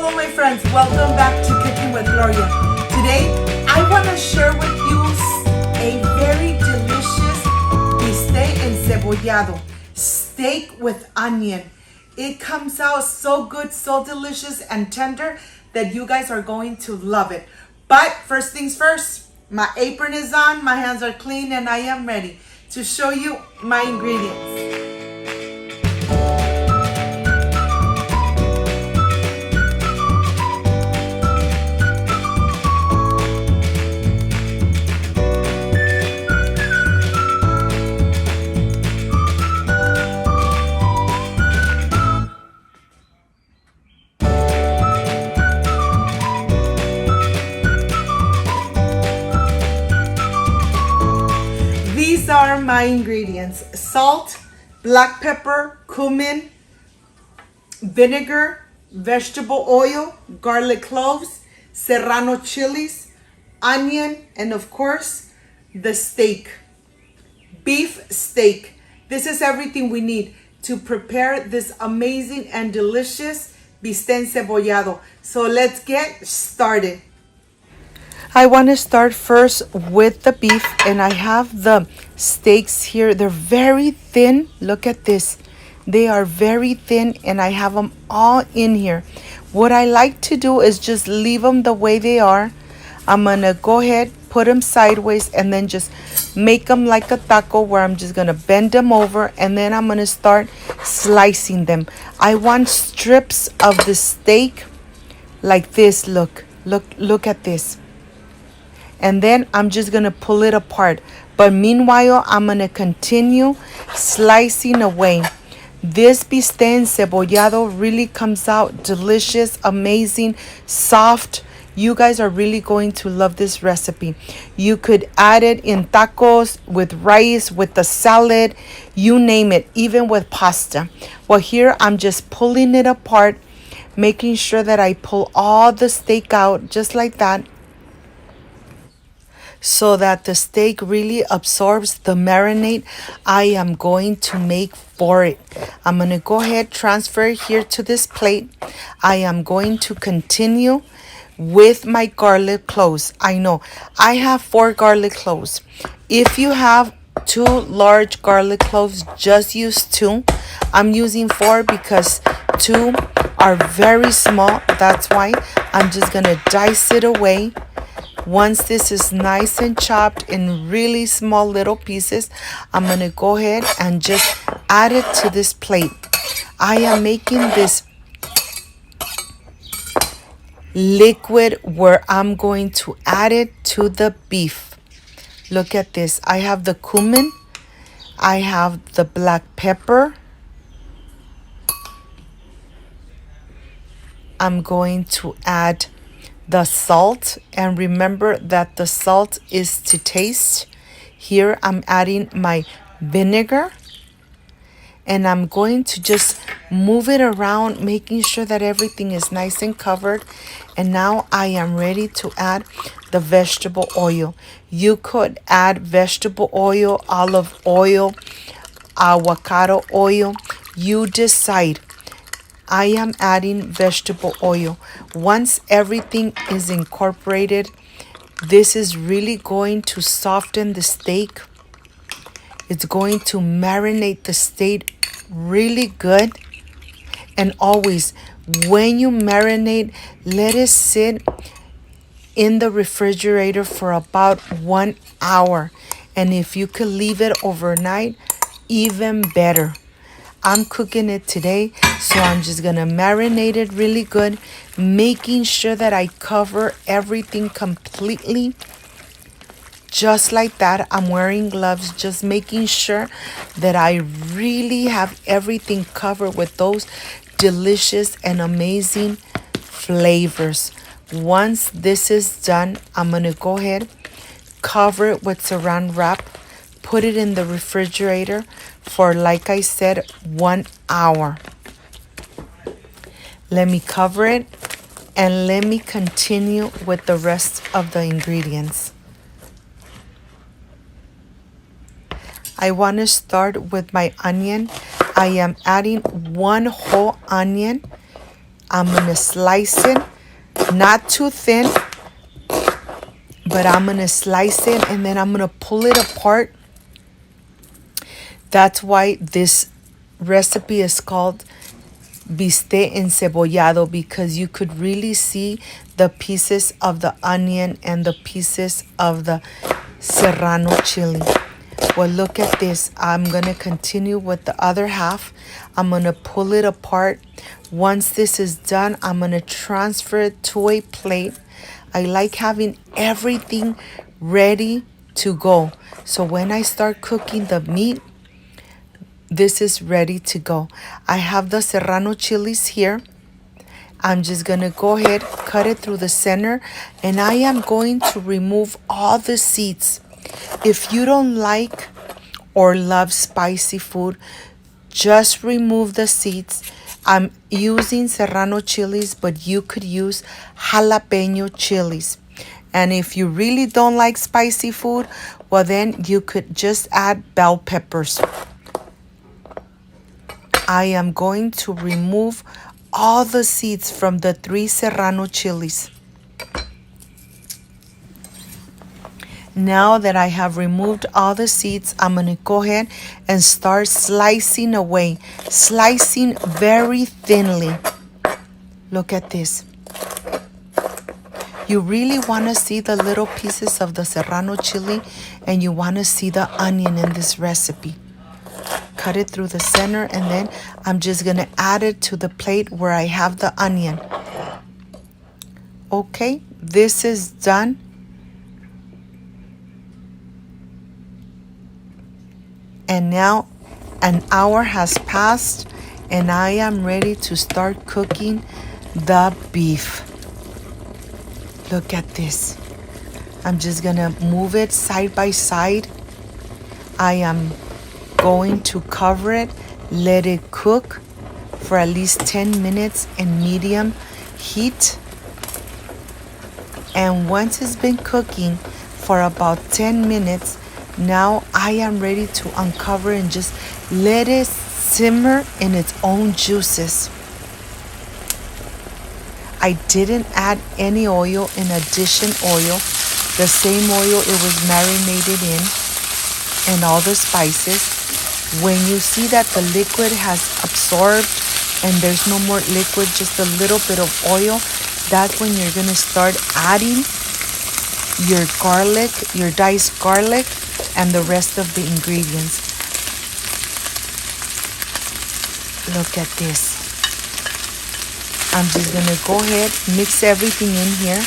Hello my friends, welcome back to Cooking with Gloria. Today I want to share with you a very delicious Bistec Encebollado, steak with onion. It comes out so good, so delicious and tender that you guys are going to love it. But first things first, my apron is on, my hands are clean, and I am ready to show you my ingredients. These are my ingredients: salt, black pepper, cumin, vinegar, vegetable oil, garlic cloves, serrano chiles, onion, and of course, the steak, beef steak. This is everything we need to prepare this amazing and delicious Bistec Encebollado. So let's get started. I want to start first with the beef, and I have the steaks here. They're very thin. Look at this. They are very thin, and I have them all in here. What I like to do is just leave them the way they are. I'm going to go ahead, put them sideways, and then just make them like a taco, where I'm just going to bend them over, and then I'm going to start slicing them. I want strips of the steak like this. Look at this. And then I'm just going to pull it apart. But meanwhile, I'm going to continue slicing away. This Bistec Encebollado really comes out delicious, amazing, soft. You guys are really going to love this recipe. You could add it in tacos, with rice, with the salad, you name it, even with pasta. Well, here I'm just pulling it apart, making sure that I pull all the steak out just like that, so that the steak really absorbs the marinade I am going to make for it. I'm going to go ahead, transfer it here to this plate. I am going to continue with my garlic cloves. I know I have 4 garlic cloves. If you have 2 large garlic cloves, just use 2. I'm using 4 because 2 are very small. That's why I'm just going to dice it away. Once this is nice and chopped in really small little pieces, I'm going to go ahead and just add it to this plate. I am making this liquid where I'm going to add it to the beef. Look at this. I have the cumin. I have the black pepper. I'm going to add the salt, and remember that the salt is to taste. Here I'm adding my vinegar, and I'm going to just move it around, making sure that everything is nice and covered. And now I am ready to add the vegetable oil. You could add vegetable oil, olive oil, avocado oil, you decide. I am adding vegetable oil. Once everything is incorporated, this is really going to soften the steak. It's going to marinate the steak really good. And always, when you marinate, let it sit in the refrigerator for about 1 hour. And if you could leave it overnight, even better. I'm cooking it today, so I'm just gonna marinate it really good, making sure that I cover everything completely. Just like that, I'm wearing gloves, just making sure that I really have everything covered with those delicious and amazing flavors. Once this is done, I'm gonna go ahead, cover it with saran wrap, put it in the refrigerator for, like I said, 1 hour. Let me cover it, and let me continue with the rest of the ingredients. I want to start with my onion. I am adding 1 whole onion. I'm gonna slice it, not too thin, but I'm gonna slice it and then I'm gonna pull it apart. That's why this recipe is called Bistec Encebollado, because you could really see the pieces of the onion and the pieces of the serrano chili. Well, look at this. I'm going to continue with the other half. I'm going to pull it apart. Once this is done, I'm going to transfer it to a plate. I like having everything ready to go. So when I start cooking the meat, this is ready to go. I have the serrano chilies here. I'm just going to go ahead, cut it through the center, and I am going to remove all the seeds. If you don't like or love spicy food, just remove the seeds. I'm using serrano chilies, but you could use jalapeno chilies. And if you really don't like spicy food, well then you could just add bell peppers. I am going to remove all the seeds from the 3 serrano chilies. Now that I have removed all the seeds, I'm going to go ahead and start slicing away, slicing very thinly. Look at this. You really want to see the little pieces of the serrano chili, and you want to see the onion in this recipe. Cut it through the center, and then I'm just going to add it to the plate where I have the onion. Okay, this is done. And now an hour has passed, and I am ready to start cooking the beef. Look at this. I'm just going to move it side by side. I am going to cover it, let it cook for at least 10 minutes in medium heat. And once it's been cooking for about 10 minutes, now I am ready to uncover and just let it simmer in its own juices. I didn't add any oil in addition oil, the same oil it was marinated in, and all the spices. When you see that the liquid has absorbed and there's no more liquid, just a little bit of oil, that's when you're going to start adding your garlic, your diced garlic, and the rest of the ingredients. Look at this. I'm just going to go ahead, mix everything in here,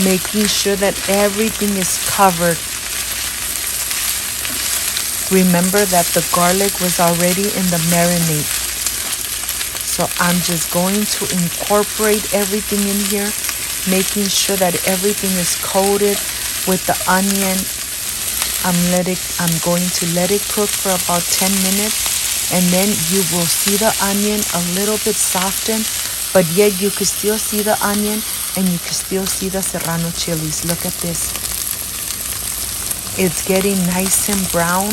making sure that everything is covered. Remember that the garlic was already in the marinade. So I'm just going to incorporate everything in here, making sure that everything is coated with the onion. I'm going to let it cook for about 10 minutes, and then you will see the onion a little bit softened, but yet you can still see the onion and you can still see the serrano chilies. Look at this. It's getting nice and brown.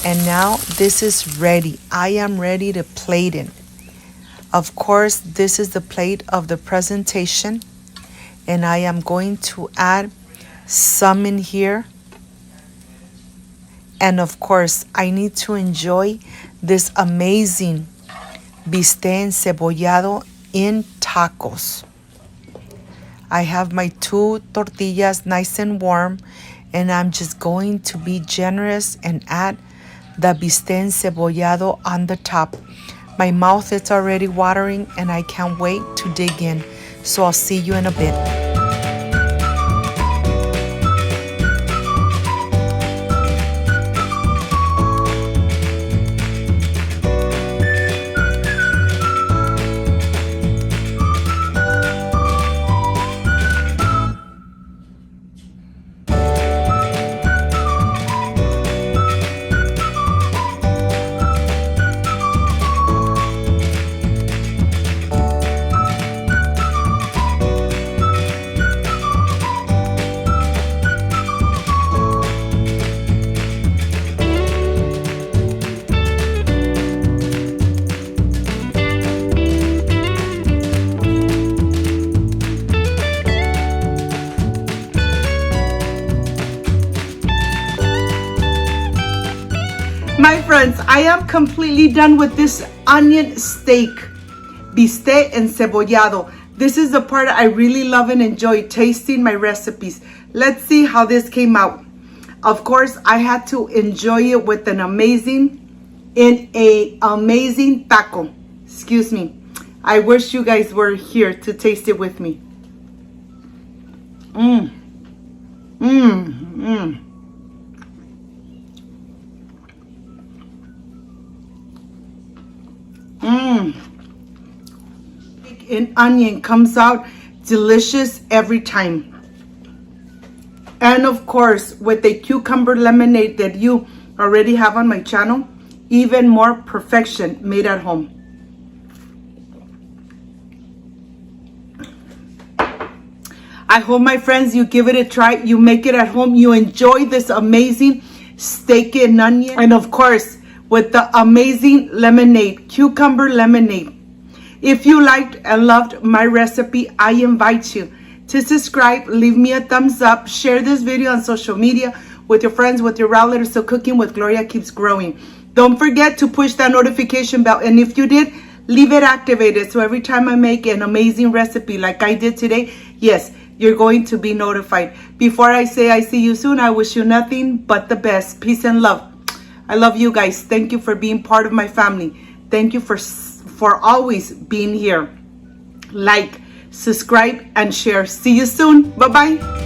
And now this is ready. I am ready to plate it. Of course, this is the plate of the presentation. And I am going to add some in here. And of course, I need to enjoy this amazing bistec encebollado in tacos. I have my 2 tortillas nice and warm. And I'm just going to be generous and add the bistec encebollado on the top. My mouth is already watering and I can't wait to dig in. So I'll see you in a bit. My friends, I am completely done with this onion steak, Bistec Encebollado. This is the part I really love and enjoy, tasting my recipes. Let's see how this came out. Of course, I had to enjoy it with an amazing taco. Excuse me. I wish you guys were here to taste it with me. An onion comes out delicious every time. And of course, with the cucumber lemonade that you already have on my channel, even more perfection made at home. I hope, my friends, you give it a try. You make it at home. You enjoy this amazing steak and onion. And of course, with the amazing lemonade, cucumber lemonade. If you liked and loved my recipe, I invite you to subscribe, leave me a thumbs up, share this video on social media with your friends, with your relatives, so Cooking with Gloria keeps growing. Don't forget to push that notification bell, and if you did, leave it activated so every time I make an amazing recipe like I did today, yes, you're going to be notified. Before I say I see you soon, I wish you nothing but the best. Peace and love. I love you guys. Thank you for being part of my family. Thank you for always being here. Like, subscribe, and share. See you soon. Bye-bye.